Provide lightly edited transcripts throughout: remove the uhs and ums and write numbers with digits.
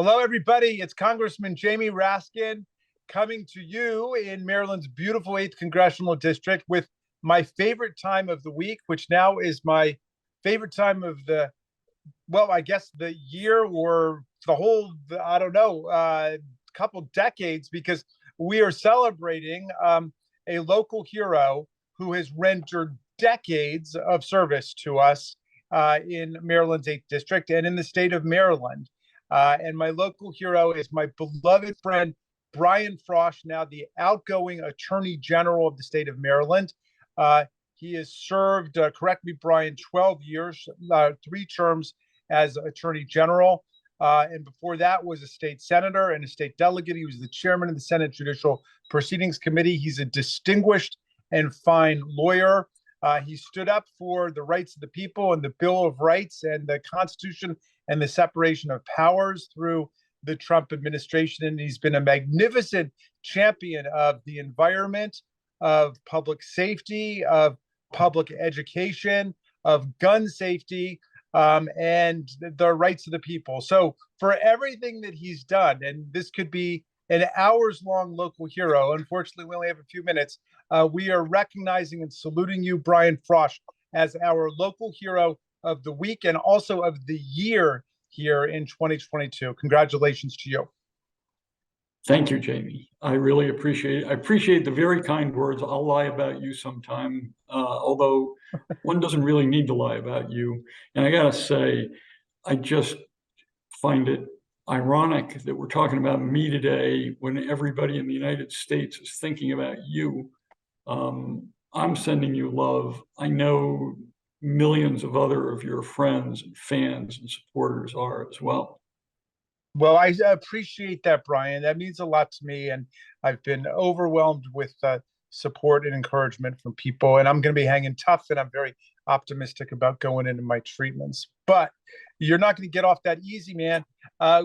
Hello, everybody. It's Congressman Jamie Raskin coming to you in Maryland's beautiful 8th Congressional District with my favorite time of the week, which now is my favorite time of I guess the year or the whole, I don't know, couple decades, because we are celebrating a local hero who has rendered decades of service to us in Maryland's 8th District and in the state of Maryland. And my local hero is my beloved friend, Brian Frosh, now the outgoing Attorney General of the state of Maryland. He has served, correct me, Brian, 12 years, 3 terms as Attorney General. And before that was a state senator and a state delegate. He was the chairman of the Senate Judicial Proceedings Committee. He's a distinguished and fine lawyer. He stood up for the rights of the people and the Bill of Rights and the Constitution and the separation of powers through the Trump administration. And he's been a magnificent champion of the environment, of public safety, of public education, of gun safety, and the rights of the people. So for everything that he's done, and this could be an hours-long local hero, unfortunately, we only have a few minutes, we are recognizing and saluting you, Brian Frosh, as our local hero of the week and also of the year here in 2022. Congratulations to you. Thank you, Jamie. I really appreciate it. I appreciate the very kind words. I'll lie about you sometime, although one doesn't really need to lie about you. And I gotta say, I just find it ironic that we're talking about me today when everybody in the United States is thinking about you. I'm sending you love. I know millions of other of your friends and fans and supporters are as well. Well, I appreciate that, Brian. That means a lot to me, and I've been overwhelmed with support and encouragement from people, and I'm going to be hanging tough, and I'm very optimistic about going into my treatments. But you're not going to get off that easy, man.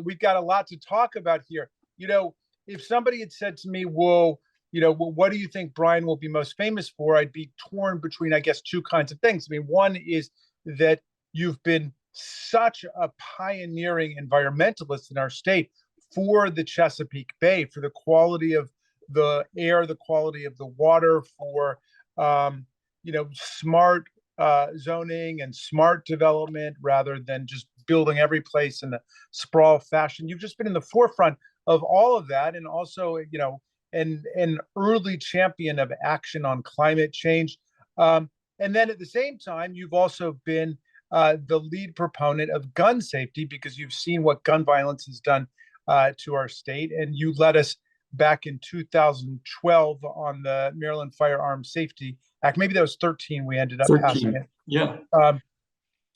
We've got a lot to talk about here. You know, if somebody had said to me, well, what do you think Brian will be most famous for? I'd be torn between, I guess, 2 kinds of things. I mean, one is that you've been such a pioneering environmentalist in our state for the Chesapeake Bay, for the quality of the air, the quality of the water, for smart zoning and smart development rather than just building every place in a sprawl fashion. You've just been in the forefront of all of that, and also, an early champion of action on climate change. And then at the same time, you've also been the lead proponent of gun safety, because you've seen what gun violence has done to our state. And you led us back in 2012 on the Maryland Firearms Safety Act. Maybe that was 13. We ended up passing it. Yeah.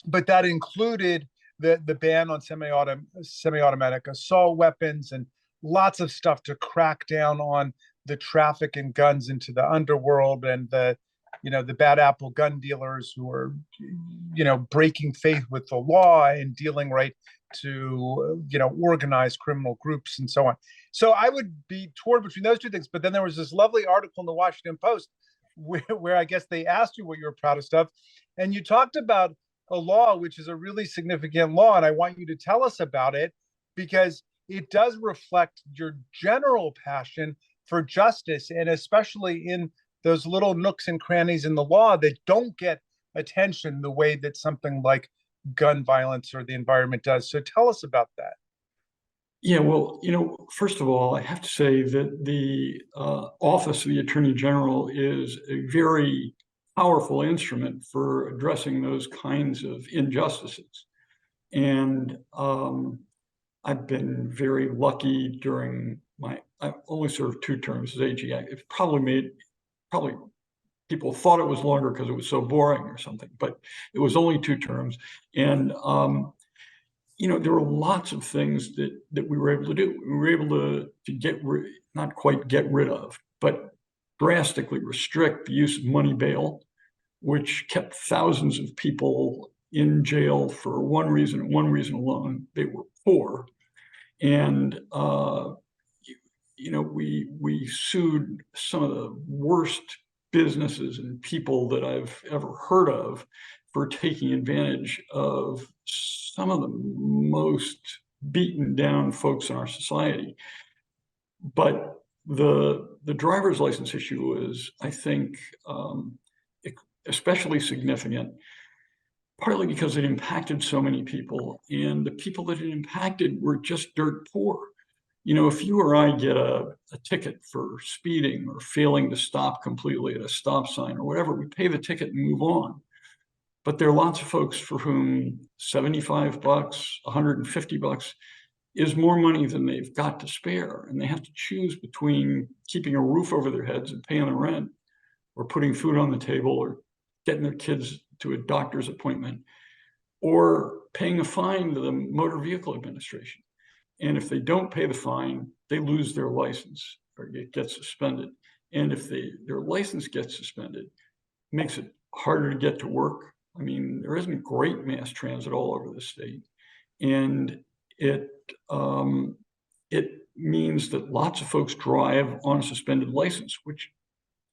But that included the ban on semi-automatic assault weapons and lots of stuff to crack down on the traffic in guns into the underworld and the bad apple gun dealers who are, breaking faith with the law and dealing right to, organized criminal groups and so on. So I would be torn between those 2 things. But then there was this lovely article in the Washington Post where I guess they asked you what you were proudest of. And you talked about a law, which is a really significant law. And I want you to tell us about it, because it does reflect your general passion for justice, and especially in those little nooks and crannies in the law that don't get attention the way that something like gun violence or the environment does. So tell us about that. Yeah, well, first of all, I have to say that the Office of the Attorney General is a very powerful instrument for addressing those kinds of injustices. And I've been very lucky during I only served 2 terms as AG. It probably people thought it was longer because it was so boring or something, but it was only 2 terms. And, there were lots of things that we were able to do. We were able to not quite get rid of, but drastically restrict the use of money bail, which kept thousands of people in jail for one reason and one reason alone: they were poor. And we sued some of the worst businesses and people that I've ever heard of for taking advantage of some of the most beaten down folks in our society. But the driver's license issue is, I think, especially significant, partly because it impacted so many people, and the people that it impacted were just dirt poor. You know, if you or I get a ticket for speeding or failing to stop completely at a stop sign or whatever, we pay the ticket and move on. But there are lots of folks for whom $75, $150 is more money than they've got to spare. And they have to choose between keeping a roof over their heads and paying the rent, or putting food on the table, or getting their kids to a doctor's appointment, or paying a fine to the Motor Vehicle Administration. And if they don't pay the fine, they lose their license or get suspended. And if their license gets suspended, it makes it harder to get to work. I mean, there isn't great mass transit all over the state. And it means that lots of folks drive on a suspended license, which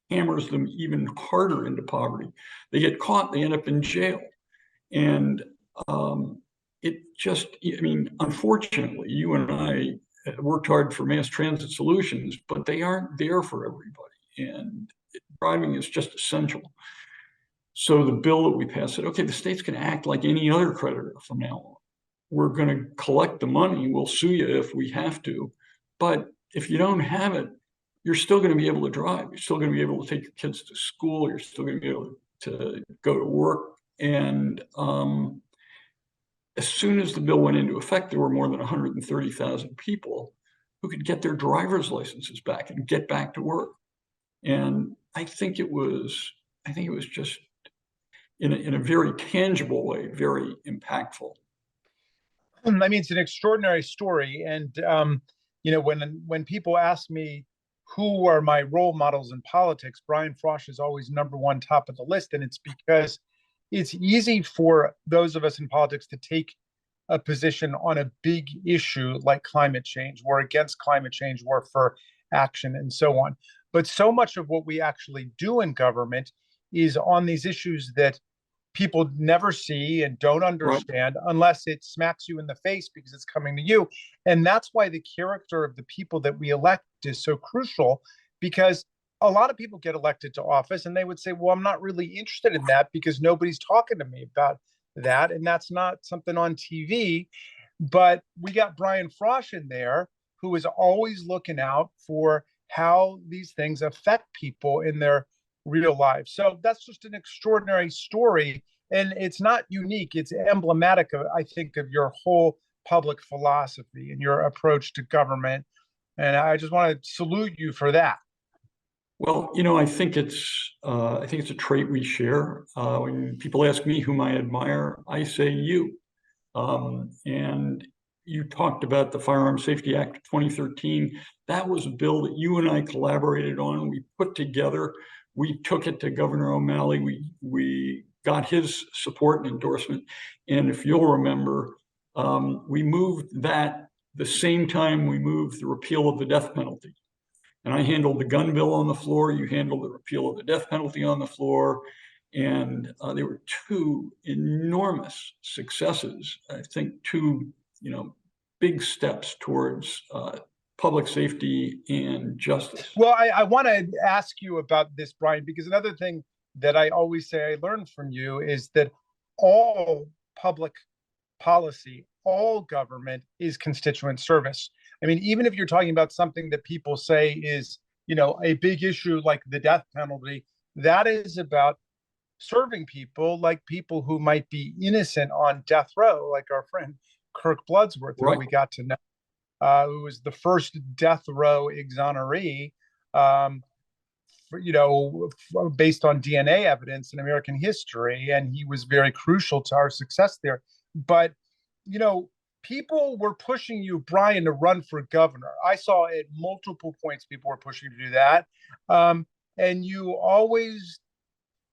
hammers them even harder into poverty. They get caught, they end up in jail. And it just, I mean, unfortunately, you and I worked hard for mass transit solutions, but they aren't there for everybody. And driving is just essential. So the bill that we passed said, okay, the state's going to act like any other creditor from now on. We're going to collect the money. We'll sue you if we have to. But if you don't have it, you're still going to be able to drive. You're still going to be able to take your kids to school. You're still going to be able to go to work. And as soon as the bill went into effect, there were more than 130,000 people who could get their driver's licenses back and get back to work. And I think it was just in a very tangible way, very impactful. I mean, it's an extraordinary story. And, you know, when people ask me who are my role models in politics, Brian Frosh is always number one, top of the list. And it's because it's easy for those of us in politics to take a position on a big issue like climate change. We're against climate change, we're for action, and so on. But so much of what we actually do in government is on these issues that people never see and don't understand unless it smacks you in the face because it's coming to you. And that's why the character of the people that we elect is so crucial, because a lot of people get elected to office and they would say, well, I'm not really interested in that because nobody's talking to me about that. And that's not something on TV. But we got Brian Frosh in there, who is always looking out for how these things affect people in their real lives. So that's just an extraordinary story. And it's not unique. It's emblematic of, I think, of your whole public philosophy and your approach to government. And I just want to salute you for that. Well, you know, I think it's a trait we share. When people ask me whom I admire, I say you. And you talked about the Firearm Safety Act of 2013. That was a bill that you and I collaborated on. We put together. We took it to Governor O'Malley. We got his support and endorsement. And if you'll remember, we moved that the same time we moved the repeal of the death penalty. And I handled the gun bill on the floor. You handled the repeal of the death penalty on the floor. And there were two enormous successes. I think two, you know, big steps towards public safety and justice. Well, I want to ask you about this, Brian, because another thing that I always say I learned from you is that all public policy, all government is constituent service. I mean, even if you're talking about something that people say is, you know, a big issue like the death penalty, that is about serving people, like people who might be innocent on death row, like our friend Kirk Bloodsworth, who we got to know, who was the first death row exoneree, you know, based on DNA evidence in American history. And he was very crucial to our success there. But, you know, people were pushing you, Brian, to run for governor. I saw at multiple points people were pushing you to do that. And you always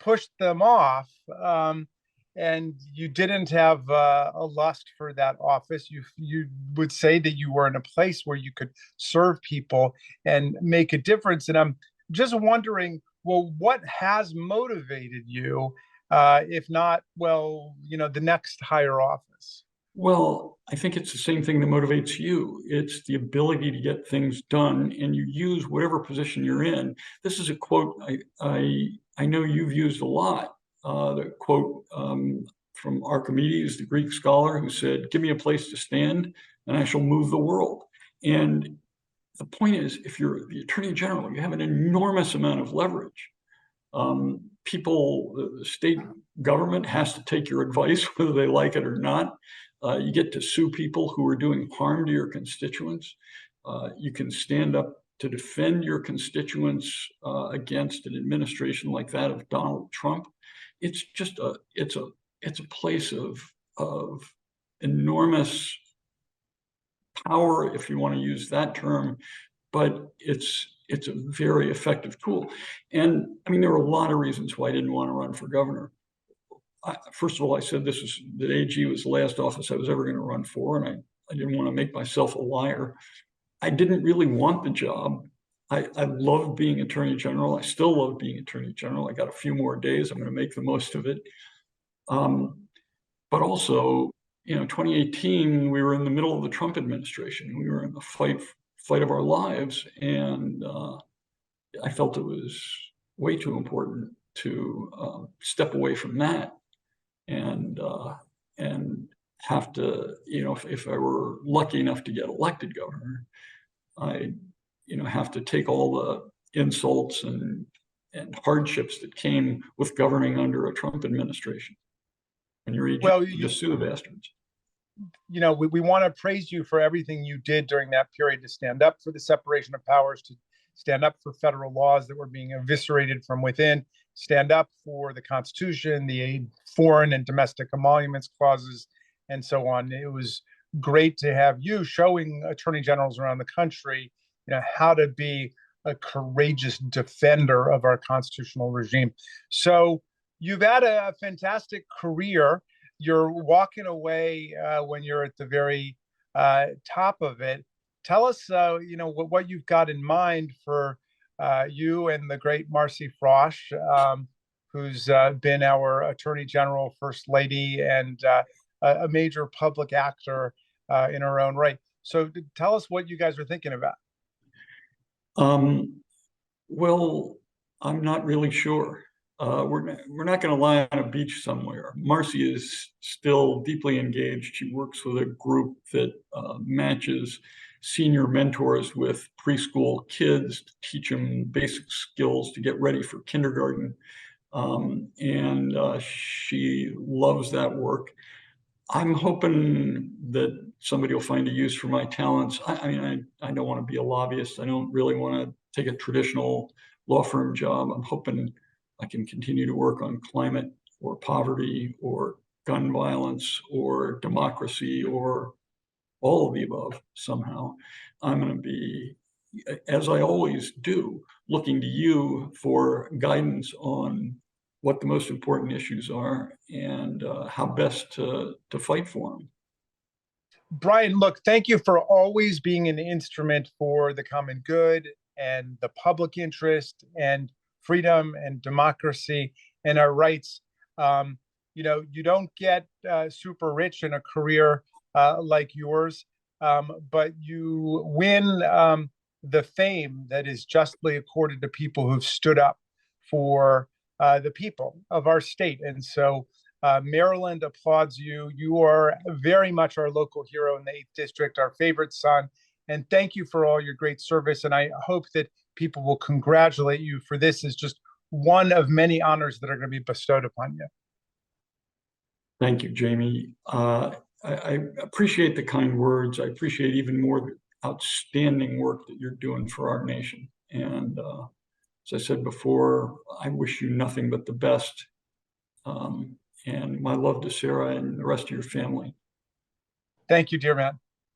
pushed them off. And you didn't have a lust for that office. You would say that you were in a place where you could serve people and make a difference. And I'm just wondering, well, what has motivated you, if not, well, you know, the next higher office? Well, I think it's the same thing that motivates you. It's the ability to get things done, and you use whatever position you're in. This is a quote I know you've used a lot. The quote from Archimedes, the Greek scholar, who said, "Give me a place to stand, and I shall move the world." And the point is, if you're the Attorney General, you have an enormous amount of leverage. The state government has to take your advice, whether they like it or not. You get to sue people who are doing harm to your constituents. You can stand up to defend your constituents against an administration like that of Donald Trump. It's just it's a place of enormous power, if you want to use that term, but it's a very effective tool. And I mean, there are a lot of reasons why I didn't want to run for governor. First of all, I said that AG was the last office I was ever going to run for, and I didn't want to make myself a liar. I didn't really want the job. I loved being Attorney General. I still love being Attorney General. I got a few more days. I'm going to make the most of it. But also, 2018, we were in the middle of the Trump administration. We were in the fight of our lives, and I felt it was way too important to step away from that and have to, if I were lucky enough to get elected governor, I have to take all the insults and hardships that came with governing under a Trump administration. When you're Well, you just sue the bastards. We want to praise you for everything you did during that period to stand up for the separation of powers, to stand up for federal laws that were being eviscerated from within, stand up for the Constitution, the foreign and domestic emoluments clauses, and so on. It was great to have you showing attorney generals around the country, how to be a courageous defender of our constitutional regime. So you've had a fantastic career. You're walking away when you're at the very top of it. Tell us, what you've got in mind for you and the great Marcy Frosh, who's been our Attorney General, First Lady, and a major public actor in her own right. So tell us what you guys are thinking about. Well, I'm not really sure. We're not going to lie on a beach somewhere. Marcy is still deeply engaged. She works with a group that matches senior mentors with preschool kids to teach them basic skills to get ready for kindergarten. And she loves that work. I'm hoping that somebody will find a use for my talents. I mean, I don't want to be a lobbyist. I don't really want to take a traditional law firm job. I'm hoping I can continue to work on climate or poverty or gun violence or democracy or all of the above somehow. I'm going to be, as I always do, looking to you for guidance on what the most important issues are and how best to fight for them. Brian, look, thank you for always being an instrument for the common good and the public interest and freedom and democracy and our rights. You don't get super rich in a career like yours, but you win the fame that is justly accorded to people who've stood up for the people of our state. And so Maryland applauds you. You are very much our local hero in the 8th District, our favorite son. And thank you for all your great service. And I hope that people will congratulate you for this as just one of many honors that are going to be bestowed upon you. Thank you, Jamie. I appreciate the kind words. I appreciate even more the outstanding work that you're doing for our nation. And as I said before, I wish you nothing but the best. And my love to Sarah and the rest of your family. Thank you, dear man.